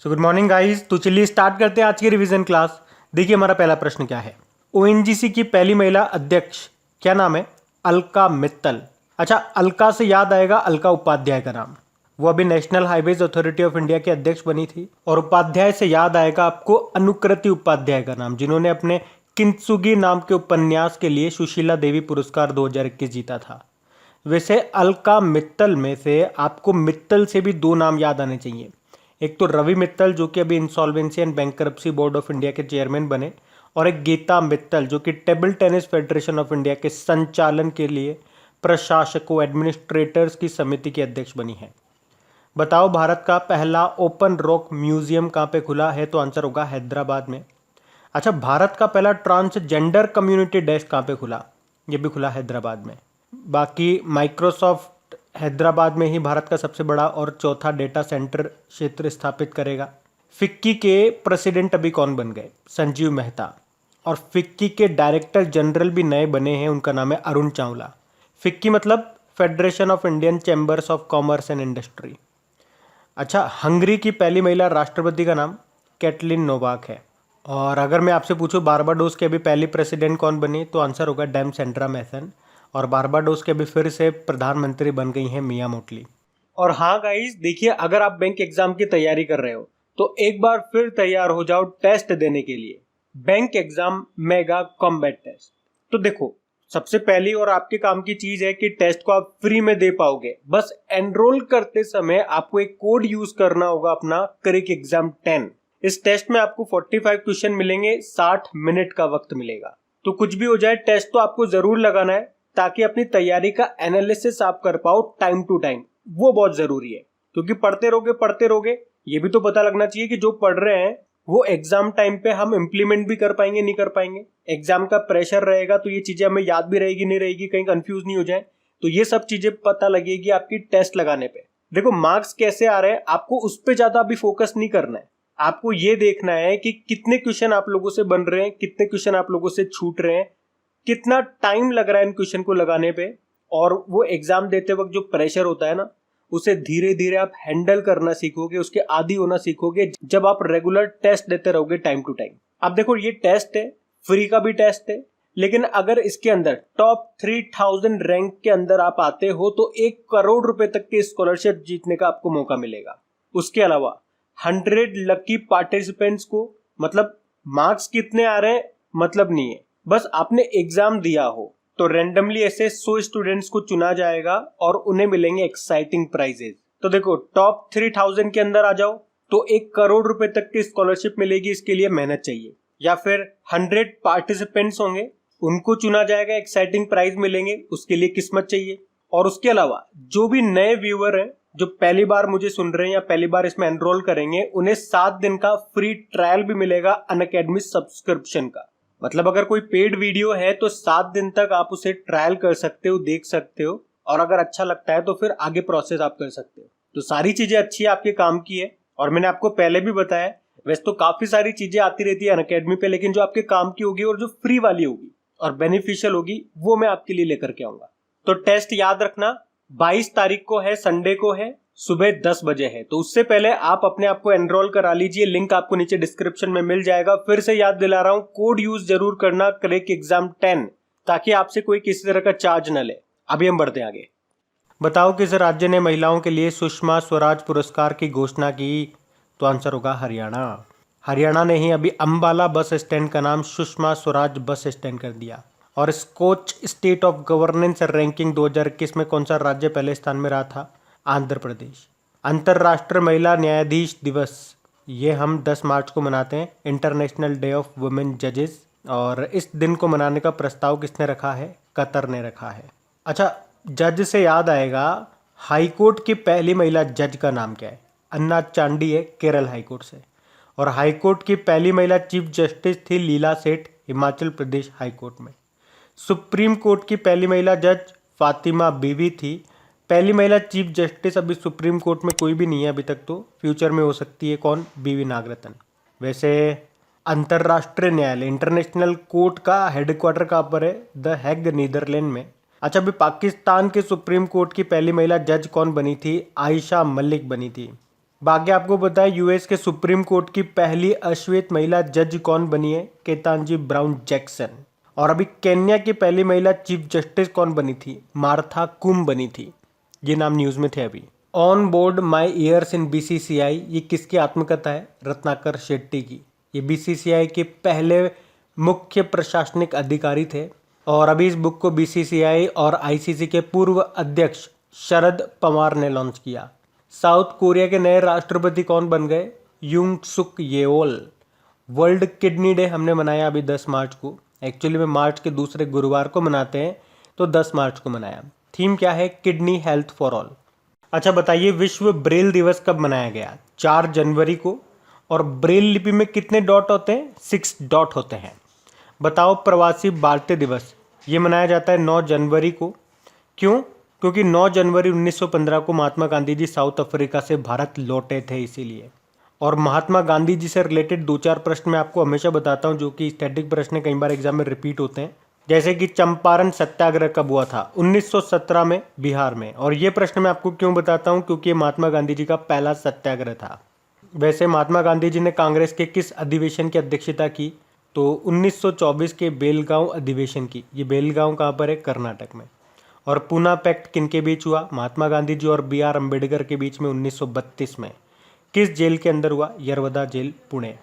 Good morning guys. तो चलिए start करते हैं आज की रिवीजन क्लास। देखिए हमारा पहला प्रश्न क्या है। ओएनजीसी की पहली महिला अध्यक्ष क्या नाम है? अलका मित्तल। अच्छा, अलका से याद आएगा अलका उपाध्याय का नाम। वो अभी national highways authority of India की अध्यक्ष बनी थी। और उपाध्याय से याद आएगा आपको अनुकृति उपाध्याय का नाम, जिन्होंने अपने किंत्सुगी नाम के उपन्यास के लिए सुशीला देवी पुरस्कार 2021 जीता था। वैसे अलका मित्तल में से आपको मित्तल से भी दो नाम याद आने चाहिए। एक तो रवि मित्तल, जो कि अभी insolvency and bankruptcy board of India के चेयरमैन बने, और एक गीता मित्तल, जो कि table tennis federation of India के संचालन के लिए प्रशासकों एडमिनिस्ट्रेटर्स की समिति की अध्यक्ष बनी है। बताओ भारत का पहला ओपन रॉक म्यूजियम कहाँ पे खुला है? तो आंसर होगा हैदराबाद में। अच्छा, भारत का पहला ट्रांसजेंडर कम्युनिटी डेस्क कहाँ पे खुला? ये भी खुला हैदराबाद में। बाकी माइक्रोसॉफ्ट हैदराबाद में ही भारत का सबसे बड़ा और चौथा डेटा सेंटर क्षेत्र स्थापित करेगा। फिक्की के प्रेसिडेंट अभी कौन बन गए? संजीव मेहता। और फिक्की के डायरेक्टर जनरल भी नए बने हैं, उनका नाम है अरुण चावला। फिक्की मतलब federation of Indian chambers of commerce and industry. अच्छा, हंगरी की पहली महिला राष्ट्रपति का नाम कैटलिन नोवाक है। और अगर मैं आपसे पूछूं बारबाडोस के अभी पहली प्रेसिडेंट कौन बनी, तो आंसर होगा डैम सेंड्रा मैसन। और बारबाडोस के अभी फिर से प्रधानमंत्री बन गई हैं मिया मोटली। और हाँ गाइस, देखिए अगर आप बैंक एग्जाम की तैयारी कर रहे हो तो एक बार फिर तैयार हो जाओ टेस्ट देने के लिए। Bank exam mega combat test. तो देखो, सबसे पहली और आपके काम की चीज है कि टेस्ट को आप फ्री में दे पाओगे। बस एनरोल करते समय आपको एक कोड यूज करना होगा अपना, क्रिक एग्जाम 10। इस टेस्ट में आपको 45 क्वेश्चन मिलेंगे, 60 मिनट का वक्त मिलेगा। तो कुछ भी हो जाए, टेस्ट तो आपको जरूर लगाना है, ताकि अपनी तैयारी का एनालिसिस आप कर पाओ टाइम टू टाइम। वो बहुत जरूरी है, क्योंकि पढ़ते रहोगे ये भी तो पता लगना चाहिए कि जो पढ़ रहे हैं वो एग्जाम टाइम पे हम इंप्लीमेंट भी कर पाएंगे नहीं कर पाएंगे। एग्जाम का प्रेशर रहेगा तो ये चीजें हमें याद भी रहेगी नहीं रहेगी, कहीं कंफ्यूज नहीं हो जाए। तो ये सब चीजें पता लगेगी आपकी टेस्ट लगाने पे। देखो मार्क्स कैसे आ रहे हैं, आपको उस पर ज्यादा अभी फोकस नहीं करना है। आपको ये देखना है कि कितने क्वेश्चन आप लोगों से बन रहे हैं, कितने क्वेश्चन आप लोगों से छूट रहे हैं, कितना टाइम लग रहा है इन क्वेश्चन को लगाने पे। और वो एग्जाम देते वक्त जो प्रेशर होता है ना, उसे धीरे धीरे आप हैंडल करना सीखोगे, उसके आदी होना सीखोगे जब आप रेगुलर टेस्ट देते रहोगे टाइम टू टाइम। अब देखो, ये टेस्ट है, फ्री का भी टेस्ट है, लेकिन अगर इसके अंदर टॉप 3000 रैंक के अंदर आप आते हो तो 1 करोड़ रुपए तक की स्कॉलरशिप जीतने का आपको मौका मिलेगा। उसके अलावा 100 लकी पार्टिसिपेंट्स को, मतलब मार्क्स कितने आ रहे हैं मतलब नहीं है, बस आपने एग्जाम दिया हो तो रैंडमली ऐसे 100 स्टूडेंट्स को चुना जाएगा और उन्हें मिलेंगे एक्साइटिंग प्राइजेस। तो देखो, टॉप 3000 के अंदर आ जाओ तो 1 करोड़ रुपए तक की स्कॉलरशिप मिलेगी, इसके लिए मेहनत चाहिए। या फिर 100 पार्टिसिपेंट्स होंगे, उनको चुना जाएगा, एक्साइटिंग प्राइज मिलेंगे, उसके लिए किस्मत चाहिए। और उसके अलावा जो भी नए व्यूअर हैं जो पहली बार मुझे सुन रहे हैं या पहली बार इसमें एनरोल करेंगे, उन्हें 7 दिन का फ्री ट्रायल भी मिलेगा अनअकैडमी सब्सक्रिप्शन का। मतलब अगर कोई पेड वीडियो है तो 7 दिन तक आप उसे ट्रायल कर सकते हो, देख सकते हो, और अगर अच्छा लगता है तो फिर आगे प्रोसेस आप कर सकते हो। तो सारी चीजें अच्छी है, आपके काम की है। और मैंने आपको पहले भी बताया, वैसे तो काफी सारी चीजें आती रहती है अनअकैडमी पे, लेकिन जो आपके काम की होगी और जो फ्री वाली होगी और बेनिफिशियल होगी वो मैं आपके लिए लेकर के आऊंगा। तो टेस्ट याद रखना 22 तारीख को है, संडे को है, सुबह 10 बजे है। तो उससे पहले आप अपने आप को एनरोल करा लीजिए, लिंक आपको नीचे डिस्क्रिप्शन में मिल जाएगा। फिर से याद दिला रहा हूं, कोड यूज जरूर करना, क्रिक एग्जाम 10, ताकि आपसे कोई किसी तरह का चार्ज न ले। अभी हम बढ़ते हैं आगे। बताओ किस राज्य ने महिलाओं के लिए सुषमा स्वराज पुरस्कार की घोषणा की? तो आंसर होगा हरियाणा। हरियाणा ने ही अभी अंबाला बस स्टैंड का नाम सुषमा स्वराज बस स्टैंड कर दिया। और Skoch state of governance ranking 2021 में कौन सा राज्य पहले स्थान में रहा था? आंध्र प्रदेश। अंतर्राष्ट्रीय महिला न्यायाधीश दिवस, ये हम 10 मार्च को मनाते हैं, इंटरनेशनल डे ऑफ वुमेन जजेस। और इस दिन को मनाने का प्रस्ताव किसने रखा है? कतर ने रखा है। अच्छा, जज से याद आएगा, हाईकोर्ट की पहली महिला जज का नाम क्या है? अन्ना चांडी है, केरल हाईकोर्ट से। और हाईकोर्ट की पहली महिला चीफ जस्टिस थी लीला सेठ, हिमाचल प्रदेश हाईकोर्ट में। सुप्रीम कोर्ट की पहली महिला जज फातिमा बीवी थी। पहली महिला चीफ जस्टिस अभी सुप्रीम कोर्ट में कोई भी नहीं है अभी तक, तो फ्यूचर में हो सकती है। कौन? बीवी नागरत्न। वैसे अंतर्राष्ट्रीय न्यायालय इंटरनेशनल कोर्ट का हेडक्वार्टर कहाँ पर है? द हैग, नीदरलैंड में। अच्छा, अभी पाकिस्तान के सुप्रीम कोर्ट की पहली महिला जज कौन बनी थी? आयशा मलिक बनी थी। बाकी आपको पता है यूएस के सुप्रीम कोर्ट की पहली अश्वेत महिला जज कौन बनी है? केतांजी ब्राउन जैक्सन। और अभी केन्या की पहली महिला चीफ जस्टिस कौन बनी थी? मार्था कुम बनी थी। ये नाम न्यूज में थे अभी। On board my years in BCCI, ये किसकी आत्मकथा है? रत्नाकर शेट्टी की। ये बीसीसीआई के पहले मुख्य प्रशासनिक अधिकारी थे और अभी इस बुक को बीसीसीआई और आईसीसी के पूर्व अध्यक्ष शरद पवार ने लॉन्च किया। साउथ कोरिया के नए राष्ट्रपति कौन बन गए? यूंग सुक येओल। वर्ल्ड किडनी डे हमने मनाया अभी 10 मार्च को। एक्चुअली में मार्च के दूसरे गुरुवार को मनाते हैं, तो 10 मार्च को मनाया। थीम क्या है? Kidney health for all. अच्छा बताइए, विश्व ब्रेल दिवस कब मनाया गया? 4 जनवरी को। और ब्रेल लिपि में कितने डॉट होते हैं? 6 डॉट होते हैं। बताओ, प्रवासी भारतीय दिवस ये मनाया जाता है 9 जनवरी को। क्यों? क्योंकि 9 जनवरी 1915 को महात्मा गांधी जी साउथ अफ्रीका से भारत लौटे थे, इसीलिए। और महात्मा गांधी जी से रिलेटेड 2-4 प्रश्न मैं आपको हमेशा बताता हूं, जो कि स्टैटिक प्रश्न कई बार एग्जाम में रिपीट होते हैं। जैसे कि चंपारण सत्याग्रह कब हुआ था? 1917 में, बिहार में। और ये प्रश्न मैं आपको क्यों बताता हूँ? क्योंकि ये महात्मा गांधी जी का पहला सत्याग्रह था। वैसे महात्मा गांधी जी ने कांग्रेस के किस अधिवेशन की अध्यक्षता की? तो 1924 के बेलगांव अधिवेशन की। ये बेलगांव कहाँ पर है? कर्नाटक में। और पूना पैक्ट किनके बीच हुआ? महात्मा गांधी जी और बी आर अम्बेडकर के बीच में 1932 में। किस जेल के अंदर हुआ? यरवदा जेल, पुणे।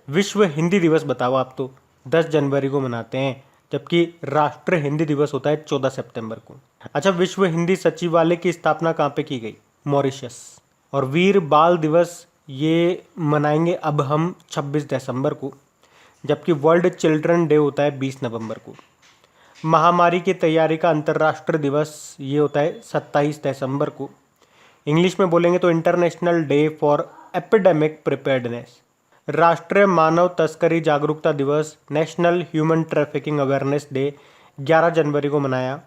विश्व हिंदी दिवस बताओ आप तो 10 जनवरी को मनाते हैं, जबकि राष्ट्रीय हिंदी दिवस होता है 14 सितंबर को। अच्छा, विश्व हिंदी सचिवालय की स्थापना कहाँ पे की गई? मॉरिशस। और वीर बाल दिवस ये मनाएंगे अब हम 26 दिसंबर को, जबकि वर्ल्ड चिल्ड्रन डे होता है 20 नवंबर को। महामारी की तैयारी का अंतर्राष्ट्रीय दिवस ये होता है 27 दिसंबर को। इंग्लिश में बोलेंगे तो international day for epidemic preparedness. राष्ट्रीय मानव तस्करी जागरूकता दिवस, national human trafficking awareness day 11 जनवरी को मनाया।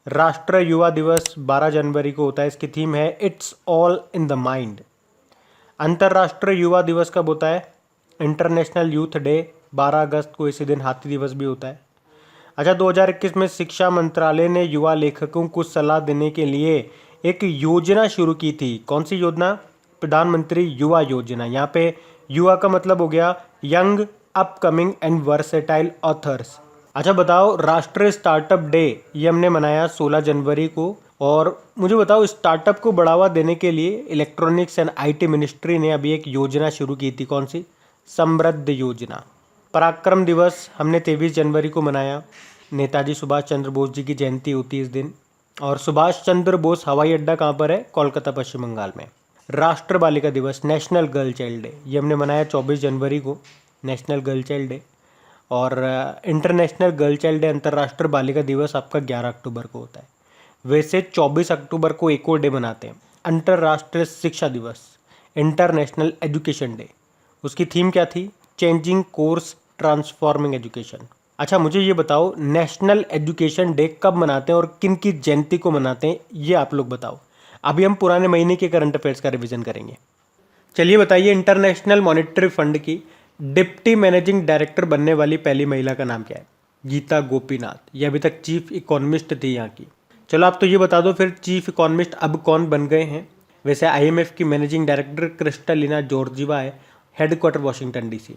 राष्ट्रीय युवा दिवस 12 जनवरी को होता है, इसकी थीम है it's all in the mind. अंतर्राष्ट्रीय युवा दिवस कब होता है? इंटरनेशनल यूथ डे 12 अगस्त को, इसी दिन हाथी दिवस भी होता है। अच्छा, 2021 में शिक्षा मंत्रालय ने युवा लेखकों को सलाह देने के लिए एक योजना शुरू की थी। कौन सी योजना? प्रधानमंत्री युवा योजना। यहाँ पे युवा का मतलब हो गया young, upcoming and versatile authors. अच्छा बताओ, राष्ट्रीय स्टार्टअप डे ये हमने मनाया 16 जनवरी को। और मुझे बताओ, स्टार्टअप को बढ़ावा देने के लिए इलेक्ट्रॉनिक्स एंड आईटी मिनिस्ट्री ने अभी एक योजना शुरू की थी। कौन सी? समृद्ध योजना। पराक्रम दिवस हमने 23 जनवरी को मनाया। नेताजी सुभाष चंद्र बोस जी की जयंती होती है इस दिन। और सुभाष चंद्र बोस हवाई अड्डा कहाँ पर है? कोलकाता, पश्चिम बंगाल में। राष्ट्र बालिका दिवस, नेशनल गर्ल चाइल्ड डे, ये हमने मनाया 24 जनवरी को, नेशनल गर्ल चाइल्ड डे। और इंटरनेशनल गर्ल चाइल्ड डे, अंतर्राष्ट्रीय बालिका दिवस आपका 11 अक्टूबर को होता है। वैसे 24 अक्टूबर को एक और डे मनाते हैं, अंतर्राष्ट्रीय शिक्षा दिवस, इंटरनेशनल एजुकेशन डे। उसकी थीम क्या थी? Changing course, transforming education. अच्छा मुझे ये बताओ, नेशनल एजुकेशन डे कब मनाते हैं और किन की जयंती को मनाते हैं, ये आप लोग बताओ। अभी हम पुराने महीने के करंट अफेयर्स का रिवीजन करेंगे। चलिए बताइए, इंटरनेशनल मॉनेटरी फंड की डिप्टी मैनेजिंग डायरेक्टर बनने वाली पहली महिला का नाम क्या है? गीता गोपीनाथ। ये अभी तक चीफ इकोनॉमिस्ट थी यहाँ की। चलो आप तो ये बता दो फिर, चीफ इकोनॉमिस्ट अब कौन बन गए हैं? वैसे आईएमएफ की मैनेजिंग डायरेक्टर क्रिस्टलिना जॉर्जिवा है, headquarter Washington DC.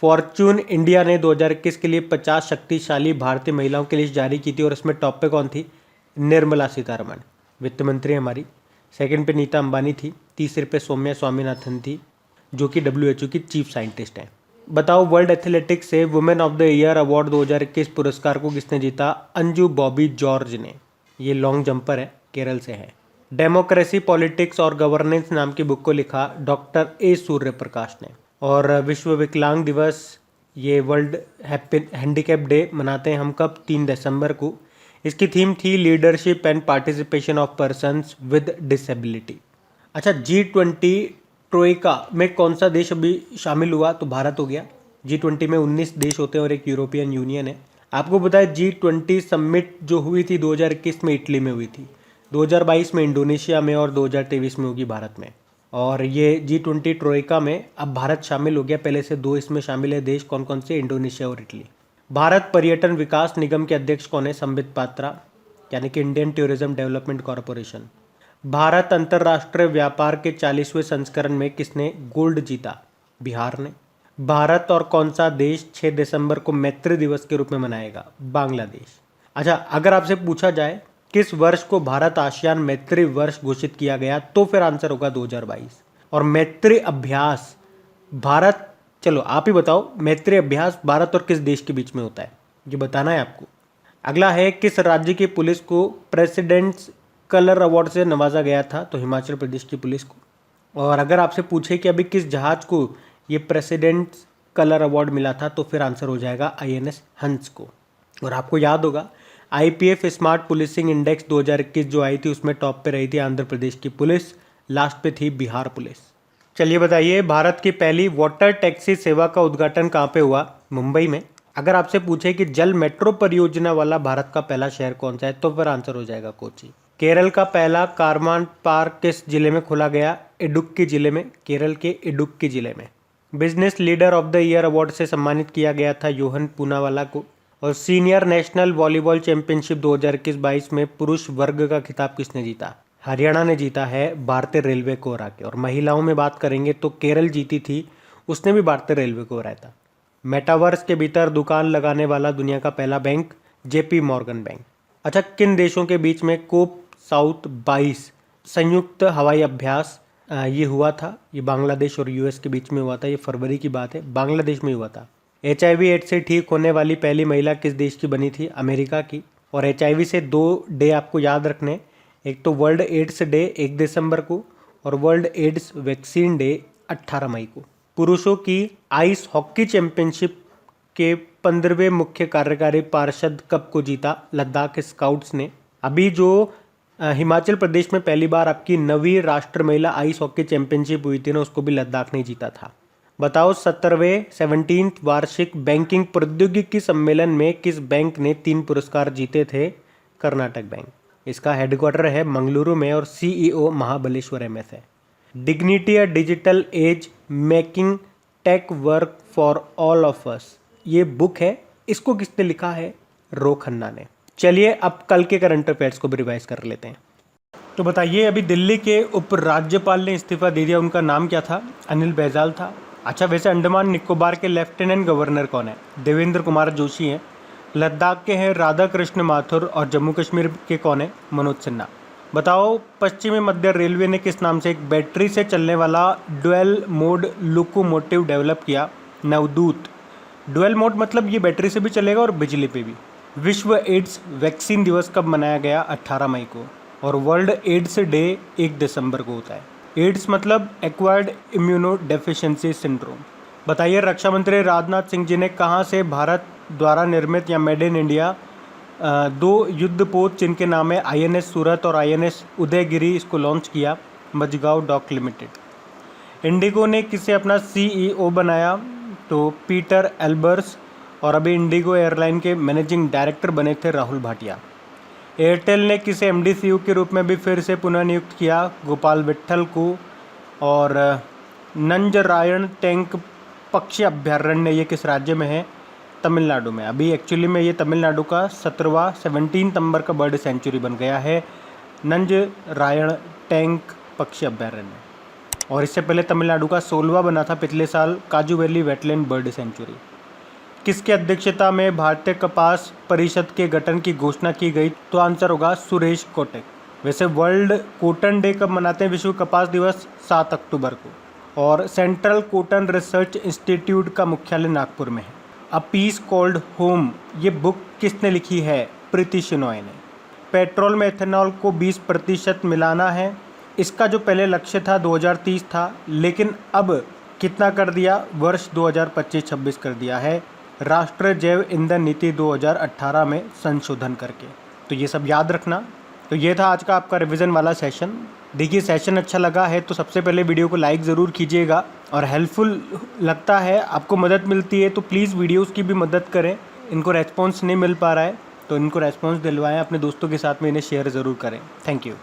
Fortune India ने 2021 के लिए 50 शक्तिशाली भारतीय महिलाओं की लिस्ट जारी की थी और इसमें टॉप पे कौन थी? निर्मला सीतारमण, वित्त मंत्री हमारी। सेकंड पे नीता अंबानी थी। तीसरे पे सौम्या स्वामीनाथन थी, जो कि WHO की चीफ साइंटिस्ट हैं। बताओ, वर्ल्ड एथलेटिक्स से women of the year award 2021 पुरस्कार को किसने जीता? अंजू बॉबी जॉर्ज ने। ये लॉन्ग जंपर है, केरल से है। डेमोक्रेसी, पॉलिटिक्स और गवर्नेंस नाम की बुक को लिखा डॉक्टर ए सूर्य प्रकाश ने। और विश्व विकलांग दिवस, ये वर्ल्ड हैंडीकैप डे मनाते हैं हम कब? 3 दिसंबर को। इसकी थीम थी leadership and participation of persons with disability. अच्छा, G20 ट्रोइका में कौन सा देश अभी शामिल हुआ? तो भारत हो गया। G20 में 19 देश होते हैं और एक यूरोपियन यूनियन है। आपको पता है G20 समिट जो हुई थी 2021 में इटली में हुई थी, 2022 में इंडोनेशिया में और 2023 में होगी भारत में। और ये G20 ट्रोइका में अब भारत शामिल हो गया। पहले से 2 इसमें शामिल है देश, कौन कौन से? इंडोनेशिया और इटली। भारत पर्यटन विकास निगम के अध्यक्ष कौन है? संबित पात्रा, यानी कि Indian tourism development corporation. Bharat अंतर्राष्ट्रीय व्यापार के 40वें संस्करण में किसने गोल्ड जीता? बिहार ने। भारत और कौन सा देश 6 दिसंबर को मैत्री दिवस के रूप में मनाएगा? बांग्लादेश। अच्छा, अगर आपसे पूछा जाए किस वर्ष को भारत आसियान मैत्री वर्ष घोषित किया गया, तो फिर आंसर होगा 2022। और मैत्री अभ्यास भारत, चलो आप ही बताओ, मैत्री अभ्यास भारत और किस देश के बीच में होता है, ये बताना है आपको। अगला है, किस राज्य की पुलिस को प्रेसिडेंट्स कलर अवार्ड से नवाजा गया था? तो हिमाचल प्रदेश की पुलिस को। और अगर आपसे पूछे कि अभी किस जहाज को ये प्रेसिडेंट्स कलर अवार्ड मिला था, तो फिर आंसर हो जाएगा INS हंस को। और आपको याद होगा IPF स्मार्ट पुलिसिंग इंडेक्स 2021 जो आई थी, उसमें टॉप पे रही थी आंध्र प्रदेश की पुलिस, लास्ट पे थी बिहार पुलिस। चलिए बताइए, भारत की पहली वाटर टैक्सी सेवा का उद्घाटन कहाँ पे हुआ? मुंबई में। अगर आपसे पूछे कि जल मेट्रो परियोजना वाला भारत का पहला शहर कौन सा है, तो फिर आंसर हो जाएगा कोची। केरल का पहला कारवान पार्क किस जिले में खोला गया? इडुक्की जिले में, केरल के इडुक्की जिले में। Business leader of the year award से सम्मानित किया गया था योहन पूनावाला को। और सीनियर नेशनल वॉलीबॉल चैंपियनशिप 2021-22 में पुरुष वर्ग का खिताब किसने जीता? हरियाणा ने जीता है, भारतीय रेलवे को हरा के। और महिलाओं में बात करेंगे तो केरल जीती थी, उसने भी भारतीय रेलवे को हराया था। मेटावर्स के भीतर दुकान लगाने वाला दुनिया का पहला बैंक JP मॉर्गन बैंक। अच्छा, किन देशों के बीच में कोप साउथ 22 संयुक्त हवाई अभ्यास ये हुआ था? ये बांग्लादेश और US के बीच में हुआ था। ये फरवरी की बात है, बांग्लादेश में हुआ था। HIV एड्स से ठीक होने वाली पहली महिला किस देश की बनी थी? अमेरिका की। और HIV से 2 डे आपको याद रखने, एक तो वर्ल्ड एड्स डे 1 दिसंबर को, और वर्ल्ड एड्स वैक्सीन डे 18 मई को। पुरुषों की आइस हॉकी चैंपियनशिप के 15वें मुख्य कार्यकारी पार्षद कब को जीता? लद्दाख स्काउट्स ने। अभी जो हिमाचल प्रदेश में पहली बार आपकी 9वीं राष्ट्र महिला आइस हॉकी चैंपियनशिप हुई थी ना, उसको भी लद्दाख ने जीता था। बताओ, 17वें वार्षिक बैंकिंग प्रौद्योगिकी सम्मेलन में किस बैंक ने 3 पुरस्कार जीते थे? कर्नाटक बैंक। इसका हेडक्वार्टर है मंगलुरु में और CEO महाबलेश्वर MS है। Dignity a digital age making tech work for all of us, ये बुक है, इसको किसने लिखा है? रो खन्ना ने। चलिए अब कल के करंट अफेयर्स को भी रिवाइज कर लेते हैं। तो बताइए, अभी दिल्ली के उपराज्यपाल ने इस्तीफा दे दिया, उनका नाम क्या था? अनिल बैजल था। अच्छा, वैसे अंडमान निकोबार के लेफ्टिनेंट गवर्नर कौन है? देवेंद्र कुमार जोशी हैं। लद्दाख के हैं राधा कृष्ण माथुर और जम्मू कश्मीर के कौन है? मनोज सिन्हा। बताओ, पश्चिमी मध्य रेलवे ने किस नाम से एक बैटरी से चलने वाला डुअल मोड लोकोमोटिव डेवलप किया? नवदूत। डुअल मोड मतलब ये बैटरी से भी चलेगा और बिजली पे भी। विश्व एड्स वैक्सीन दिवस कब मनाया गया? 18 मई को। और वर्ल्ड एड्स डे 1 दिसंबर को होता है। एड्स मतलब एक्वायर्ड इम्यूनो डेफिशिएंसी सिंड्रोम। बताइए, रक्षा मंत्री राजनाथ सिंह जी ने कहाँ से भारत द्वारा निर्मित या मेड इन इंडिया 2 युद्धपोत जिनके नाम है INS सूरत और INS उदयगिरी, इसको लॉन्च किया? Majhgaon dock limited. इंडिगो ने किसे अपना CEO बनाया? तो पीटर एल्बर्स। और अभी इंडिगो एयरलाइन के मैनेजिंग डायरेक्टर बने थे राहुल भाटिया। एयरटेल ने किसे MD CEO के रूप में भी फिर से पुनः नियुक्त किया? गोपाल विट्ठल को। और नंजरायण टैंक पक्षी अभ्यारण्य ये किस राज्य में है? तमिलनाडु में। अभी एक्चुअली में ये तमिलनाडु का 17 नंबर का बर्ड सेंचुरी बन गया है, नंजरायण टैंक पक्षी अभ्यारण्य। और इससे पहले तमिलनाडु का 16वां बना था पिछले साल, काजू वैली वेटलैंड बर्ड सेंचुरी। किसकी अध्यक्षता में भारतीय कपास परिषद के गठन की घोषणा की गई? तो आंसर होगा सुरेश कोटक। वैसे वर्ल्ड कॉटन डे कब मनाते हैं? विश्व कपास दिवस 7 अक्टूबर को। और सेंट्रल कॉटन रिसर्च इंस्टीट्यूट का मुख्यालय नागपुर में है। अ पीस कॉल्ड होम, ये बुक किसने लिखी है? प्रीति शिनॉय ने। पेट्रोल में एथेनॉल को 20% मिलाना है, इसका जो पहले लक्ष्य था 2030 था, लेकिन अब कितना कर दिया? वर्ष 2025-26 कर दिया है, राष्ट्रीय जैव ईंधन नीति 2018 में संशोधन करके। तो ये सब याद रखना। तो ये था आज का आपका रिवीजन वाला सेशन। देखिए, सेशन अच्छा लगा है तो सबसे पहले वीडियो को लाइक ज़रूर कीजिएगा, और हेल्पफुल लगता है, आपको मदद मिलती है तो प्लीज़ वीडियोस की भी मदद करें। इनको रेस्पॉन्स नहीं मिल पा रहा है तो इनको रेस्पॉन्स दिलवाएं, अपने दोस्तों के साथ में इन्हें शेयर ज़रूर करें। Thank you.